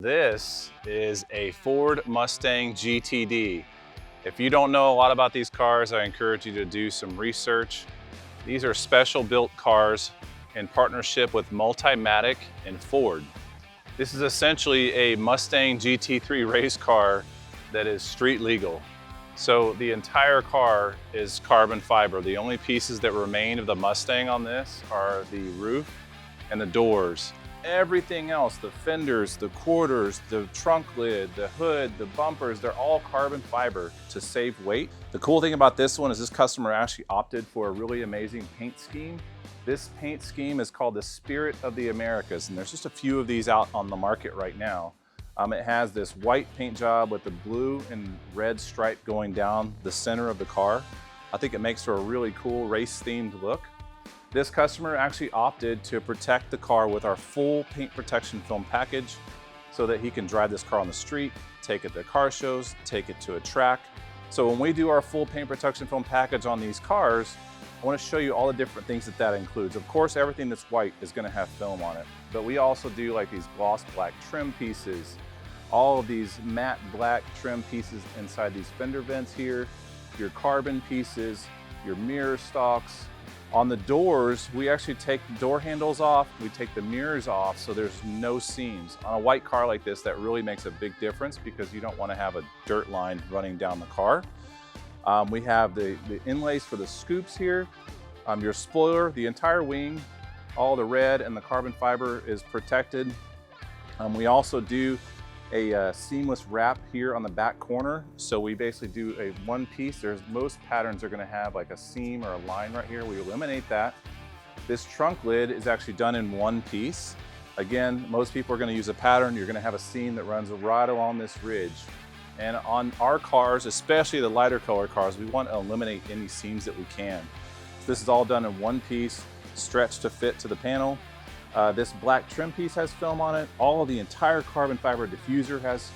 This is a Ford Mustang GTD. If you don't know a lot about these cars, I encourage you to do some research. These are special built cars in partnership with Multimatic and Ford. This is essentially a Mustang GT3 race car that is street legal. So the entire car is carbon fiber. The only pieces that remain of the Mustang on this are the roof and the doors. Everything else, the fenders, the quarters, the trunk lid, the hood, the bumpers, they're all carbon fiber to save weight. The cool thing about this one is this customer actually opted for a really amazing paint scheme. This paint scheme is called the Spirit of the Americas, and there's just a few of these out on the market right now. It has this white paint job with the blue and red stripe going down the center of the car. I think it makes for a really cool race-themed look. This customer actually opted to protect the car with our full paint protection film package so that he can drive this car on the street, take it to car shows, take it to a track. So when we do our full paint protection film package on these cars, I want to show you all the different things that includes. Of course, everything that's white is going to have film on it, but we also do like these gloss black trim pieces, all of these matte black trim pieces inside these fender vents here, your carbon pieces, your mirror stalks. On the doors, we actually take the door handles off, we take the mirrors off so there's no seams. On a white car like this, that really makes a big difference because you don't want to have a dirt line running down the car. We have the inlays for the scoops here, your spoiler, the entire wing, all the red and the carbon fiber is protected. We also do a seamless wrap here on the back corner. So we basically do a one piece. Most patterns are gonna have like a seam or a line right here. We eliminate that. This trunk lid is actually done in one piece. Again, most people are gonna use a pattern. You're gonna have a seam that runs right along this ridge. And on our cars, especially the lighter color cars, we want to eliminate any seams that we can. So this is all done in one piece, stretched to fit to the panel. This black trim piece has film on it. All of the entire carbon fiber diffuser has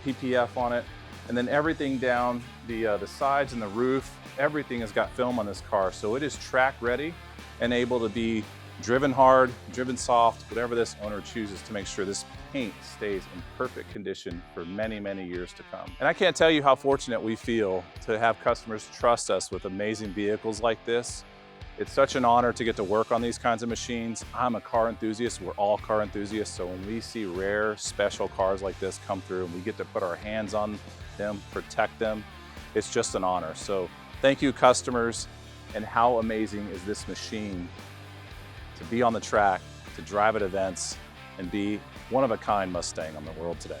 PPF on it. And then everything down the sides and the roof, everything has got film on this car. So it is track ready and able to be driven hard, driven soft, whatever this owner chooses to make sure this paint stays in perfect condition for many, many years to come. And I can't tell you how fortunate we feel to have customers trust us with amazing vehicles like this. It's such an honor to get to work on these kinds of machines. I'm a car enthusiast, we're all car enthusiasts, so when we see rare, special cars like this come through and we get to put our hands on them, protect them, it's just an honor. So thank you, customers, and how amazing is this machine to be on the track, to drive at events, and be one of a kind Mustang on the world today.